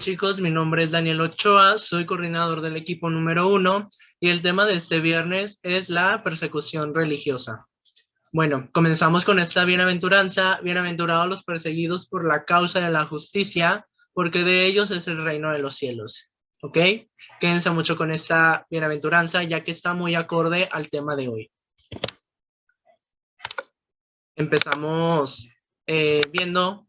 chicos, mi nombre es Daniel Ochoa, soy coordinador del equipo número 1 y el tema de este viernes es la persecución religiosa. Bueno, comenzamos con esta bienaventuranza. Bienaventurados los perseguidos por la causa de la justicia, porque de ellos es el reino de los cielos. ¿Ok? Quédense mucho con esta bienaventuranza, ya que está muy acorde al tema de hoy. Empezamos viendo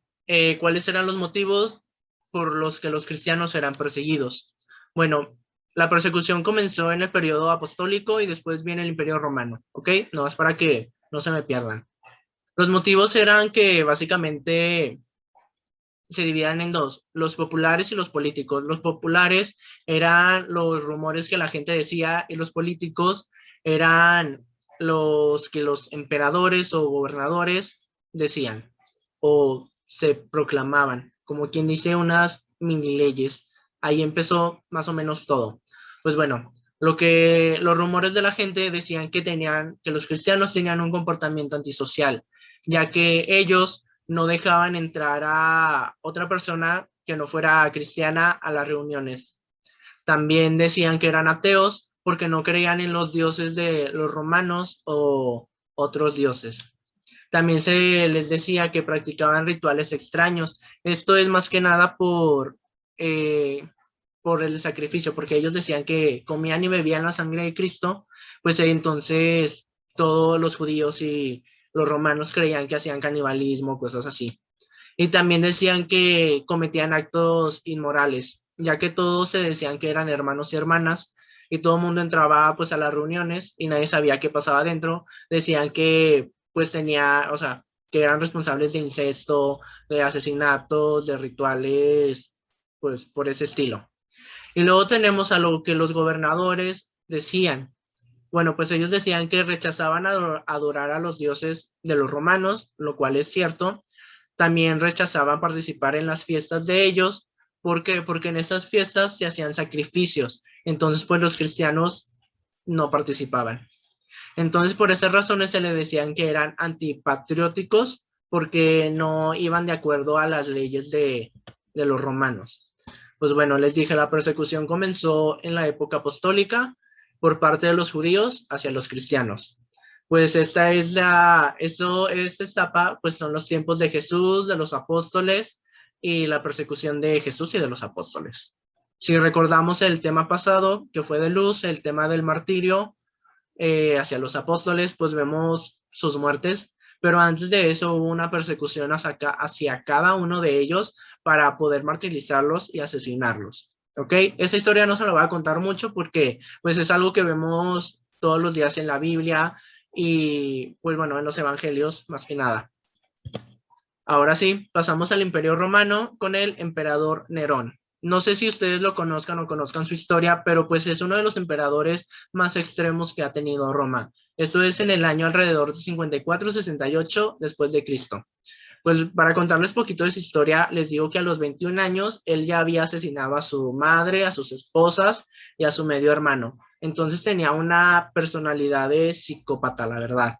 cuáles eran los motivos por los que los cristianos eran perseguidos. Bueno, la persecución comenzó en el periodo apostólico y después viene el Imperio Romano, ¿ok? No más para que no se me pierdan. Los motivos eran que básicamente se dividían en dos, los populares y los políticos. Los populares eran los rumores que la gente decía y los políticos eran los que los emperadores o gobernadores decían o se proclamaban, como quien dice unas mini leyes. Ahí empezó más o menos todo. Pues bueno, los rumores de la gente decían que los cristianos tenían un comportamiento antisocial, ya que ellos no dejaban entrar a otra persona que no fuera cristiana a las reuniones. También decían que eran ateos porque no creían en los dioses de los romanos o otros dioses. También se les decía que practicaban rituales extraños. Esto es más que nada por el sacrificio, porque ellos decían que comían y bebían la sangre de Cristo, pues entonces todos los judíos y los romanos creían que hacían canibalismo, cosas así. Y también decían que cometían actos inmorales, ya que todos se decían que eran hermanos y hermanas, y todo el mundo entraba pues a las reuniones y nadie sabía qué pasaba adentro. Decían que pues o sea, que eran responsables de incesto, de asesinatos, de rituales, pues por ese estilo. Y luego tenemos a lo que los gobernadores decían. Bueno, pues ellos decían que rechazaban adorar a los dioses de los romanos, lo cual es cierto. También rechazaban participar en las fiestas de ellos. ¿Por qué? Porque en esas fiestas se hacían sacrificios. Entonces, pues los cristianos no participaban. Entonces, por esas razones se les decían que eran antipatrióticos porque no iban de acuerdo a las leyes de los romanos. Pues bueno, les dije, la persecución comenzó en la época apostólica por parte de los judíos hacia los cristianos. Pues esta etapa, pues son los tiempos de Jesús, de los apóstoles y la persecución de Jesús y de los apóstoles. Si recordamos el tema pasado, que fue de luz, el tema del martirio hacia los apóstoles, pues vemos sus muertes, pero antes de eso hubo una persecución hacia cada uno de ellos para poder martirizarlos y asesinarlos. ¿Ok? Esta historia no se la voy a contar mucho porque pues es algo que vemos todos los días en la Biblia y pues bueno, en los evangelios más que nada. Ahora sí, pasamos al Imperio Romano con el emperador Nerón. No sé si ustedes lo conozcan o conozcan su historia, pero pues es uno de los emperadores más extremos que ha tenido Roma. Esto es en el año alrededor de 54-68 después de Cristo. Pues para contarles poquito de su historia, les digo que a los 21 años él ya había asesinado a su madre, a sus esposas y a su medio hermano. Entonces tenía una personalidad de psicópata, la verdad.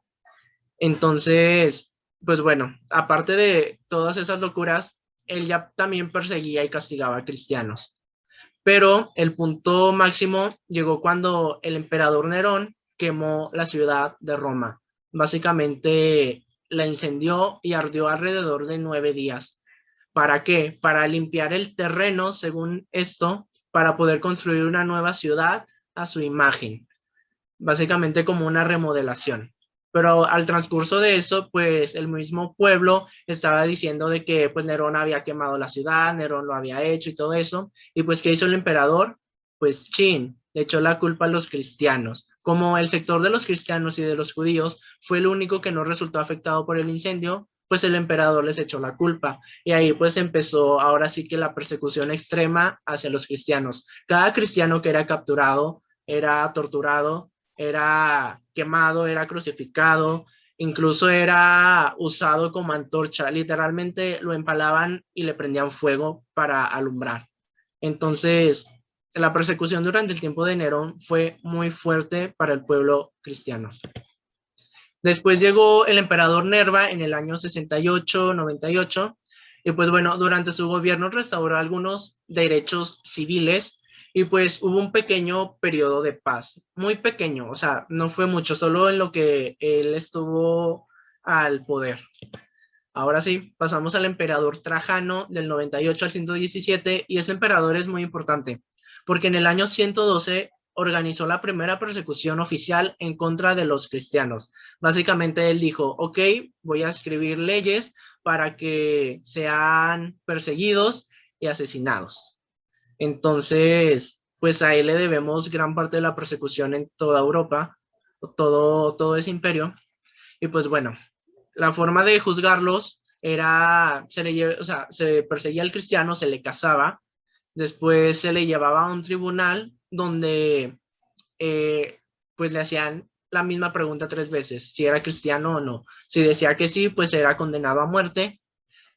Entonces, pues bueno, aparte de todas esas locuras, él ya también perseguía y castigaba a cristianos. Pero el punto máximo llegó cuando el emperador Nerón quemó la ciudad de Roma. Básicamente la incendió y ardió alrededor de 9 días. ¿Para qué? Para limpiar el terreno, según esto, para poder construir una nueva ciudad a su imagen. Básicamente como una remodelación. Pero al transcurso de eso, pues el mismo pueblo estaba diciendo de que pues Nerón había quemado la ciudad, Nerón lo había hecho y todo eso. Y pues ¿qué hizo el emperador? Pues chin, le echó la culpa a los cristianos. Como el sector de los cristianos y de los judíos fue el único que no resultó afectado por el incendio, pues el emperador les echó la culpa. Y ahí pues empezó ahora sí que la persecución extrema hacia los cristianos. Cada cristiano que era capturado era torturado, era quemado, era crucificado, incluso era usado como antorcha. Literalmente lo empalaban y le prendían fuego para alumbrar. Entonces, la persecución durante el tiempo de Nerón fue muy fuerte para el pueblo cristiano. Después llegó el emperador Nerva en el año 68-98 Y pues bueno, durante su gobierno restauró algunos derechos civiles y pues hubo un pequeño periodo de paz, muy pequeño, o sea, no fue mucho, solo en lo que él estuvo al poder. Ahora sí, pasamos al emperador Trajano del 98 al 117 y este emperador es muy importante porque en el año 112 organizó la primera persecución oficial en contra de los cristianos. Básicamente él dijo, ok, voy a escribir leyes para que sean perseguidos y asesinados. Entonces, pues a él le debemos gran parte de la persecución en toda Europa, todo ese imperio. Y pues bueno, la forma de juzgarlos era, o sea, se perseguía al cristiano, se le casaba, después se le llevaba a un tribunal donde eh, pues le hacían la misma pregunta 3 veces, si era cristiano o no. Si decía que sí, pues era condenado a muerte.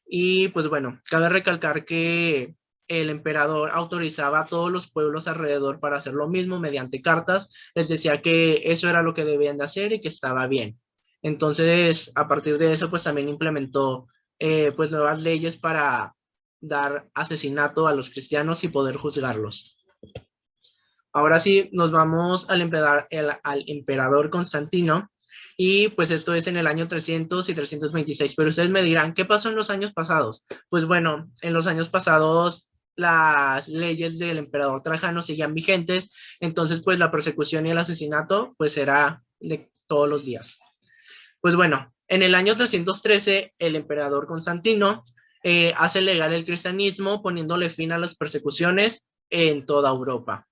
Y pues bueno, cabe recalcar que el emperador autorizaba a todos los pueblos alrededor para hacer lo mismo mediante cartas. Les decía que eso era lo que debían de hacer y que estaba bien. Entonces, a partir de eso, pues también implementó pues nuevas leyes para dar asesinato a los cristianos y poder juzgarlos. Ahora sí, nos vamos al emperador Constantino, y pues esto es en el año 300 y 326. Pero ustedes me dirán, ¿qué pasó en los años pasados? Pues bueno, en los años pasados las leyes del emperador Trajano seguían vigentes, entonces pues la persecución y el asesinato pues era de todos los días. Pues bueno, en el año 313 el emperador Constantino hace legal el cristianismo, poniéndole fin a las persecuciones en toda Europa.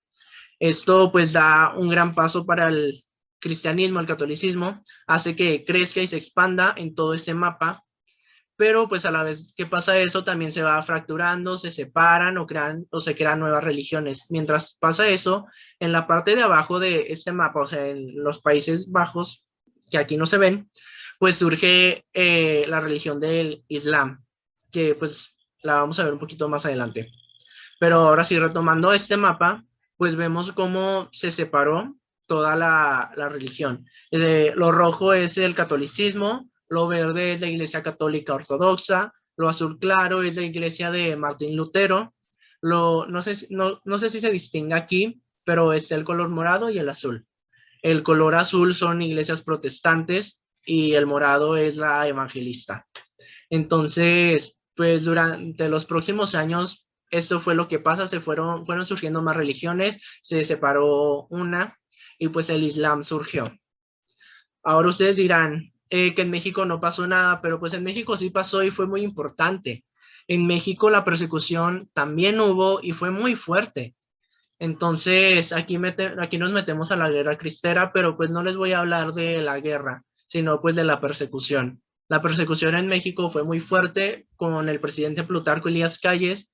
Esto pues da un gran paso para el cristianismo, el catolicismo, hace que crezca y se expanda en todo este mapa, pero pues a la vez que pasa eso también se va fracturando, se separan o se crean nuevas religiones. Mientras pasa eso, en la parte de abajo de este mapa, o sea, en los Países Bajos, que aquí no se ven, pues surge la religión del Islam, que pues la vamos a ver un poquito más adelante. Pero ahora sí, retomando este mapa, pues vemos cómo se separó toda la religión. Lo rojo es el catolicismo, lo verde es la Iglesia Católica Ortodoxa, lo azul claro es la Iglesia de Martín Lutero, no sé si se distingue aquí, pero es el color morado y el azul. El color azul son iglesias protestantes y el morado es la evangelista. Entonces, pues durante los próximos años, esto fue lo que pasa, fueron surgiendo más religiones, se separó una y pues el Islam surgió. Ahora ustedes dirán que en México no pasó nada, pero pues en México sí pasó y fue muy importante. En México la persecución también hubo y fue muy fuerte. Entonces, aquí nos metemos a la guerra cristera, pero pues no les voy a hablar de la guerra, sino pues de la persecución. La persecución en México fue muy fuerte con el presidente Plutarco Elías Calles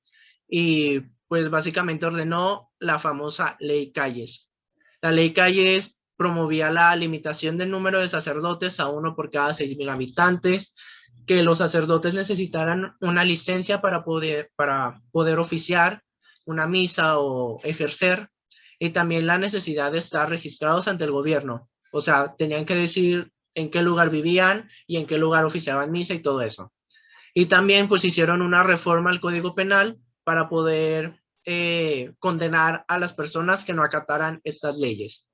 y pues básicamente ordenó la famosa Ley Calles. La Ley Calles promovía la limitación del número de sacerdotes a uno por cada 6,000 habitantes, que los sacerdotes necesitaran una licencia para poder oficiar una misa o ejercer, y también la necesidad de estar registrados ante el gobierno. O sea, tenían que decir en qué lugar vivían y en qué lugar oficiaban misa y todo eso. Y también pues hicieron una reforma al Código Penal para poder condenar a las personas que no acataran estas leyes.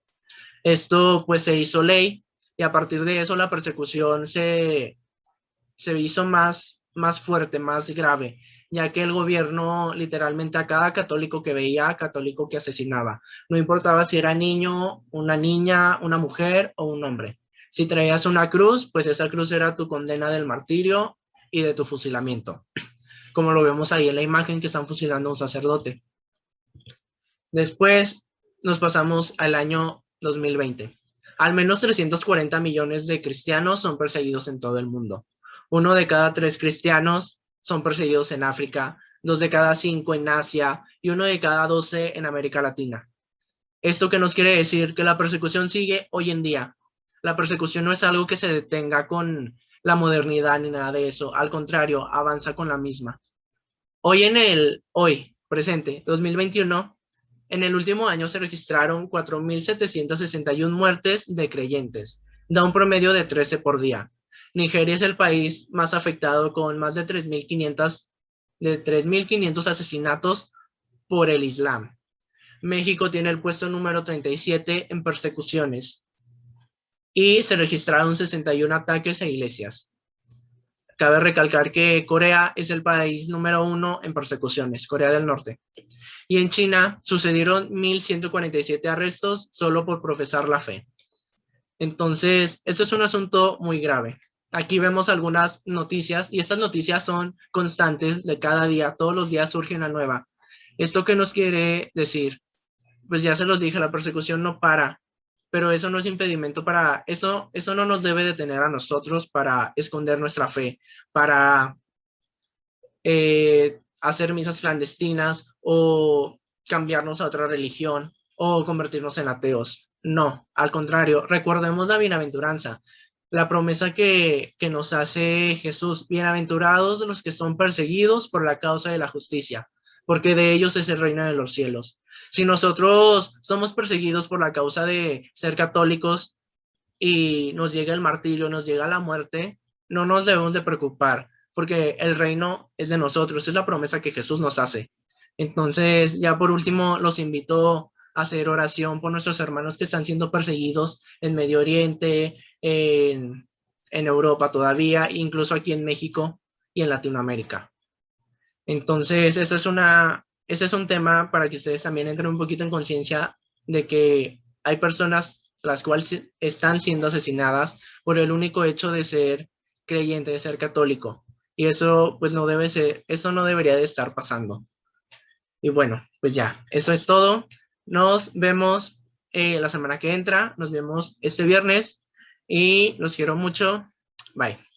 Esto pues se hizo ley y a partir de eso la persecución se hizo más fuerte, más grave, ya que el gobierno literalmente a cada católico que veía, católico que asesinaba. No importaba si era niño, una niña, una mujer o un hombre. Si traías una cruz, pues esa cruz era tu condena del martirio y de tu fusilamiento, como lo vemos ahí en la imagen que están fusilando a un sacerdote. Después nos pasamos al año 2020. Al menos 340 millones de cristianos son perseguidos en todo el mundo. 1 de cada 3 cristianos son perseguidos en África, 2 de cada 5 en Asia y 1 de cada 12 en América Latina. ¿Esto qué nos quiere decir? Que la persecución sigue hoy en día. La persecución no es algo que se detenga con la modernidad ni nada de eso. Al contrario, avanza con la misma. Hoy, presente, 2021, en el último año se registraron 4.761 muertes de creyentes, da un promedio de 13 por día. Nigeria es el país más afectado con más de 3.500 de 3.500 asesinatos por el Islam. México tiene el puesto número 37 en persecuciones y se registraron 61 ataques a iglesias. Cabe recalcar que Corea es el país número 1 en persecuciones, Corea del Norte. Y en China sucedieron 1.147 arrestos solo por profesar la fe. Entonces, esto es un asunto muy grave. Aquí vemos algunas noticias y estas noticias son constantes de cada día, todos los días surge una nueva. ¿Esto qué nos quiere decir? Pues ya se los dije, la persecución no para, pero eso no es impedimento para, eso no nos debe detener a nosotros para esconder nuestra fe, para hacer misas clandestinas o cambiarnos a otra religión o convertirnos en ateos. No, al contrario, recordemos la bienaventuranza, la promesa que nos hace Jesús. Bienaventurados los que son perseguidos por la causa de la justicia, porque de ellos es el reino de los cielos. Si nosotros somos perseguidos por la causa de ser católicos y nos llega el martirio, nos llega la muerte, no nos debemos de preocupar, porque el reino es de nosotros, es la promesa que Jesús nos hace. Entonces, ya por último, los invito a hacer oración por nuestros hermanos que están siendo perseguidos en Medio Oriente, en Europa todavía, incluso aquí en México y en Latinoamérica. Entonces, ese es un tema para que ustedes también entren un poquito en conciencia de que hay personas las cuales están siendo asesinadas por el único hecho de ser creyente, de ser católico. Y eso pues no debe ser, eso no debería de estar pasando. Y bueno, pues ya, eso es todo. Nos vemos la semana que entra, nos vemos este viernes y los quiero mucho. Bye.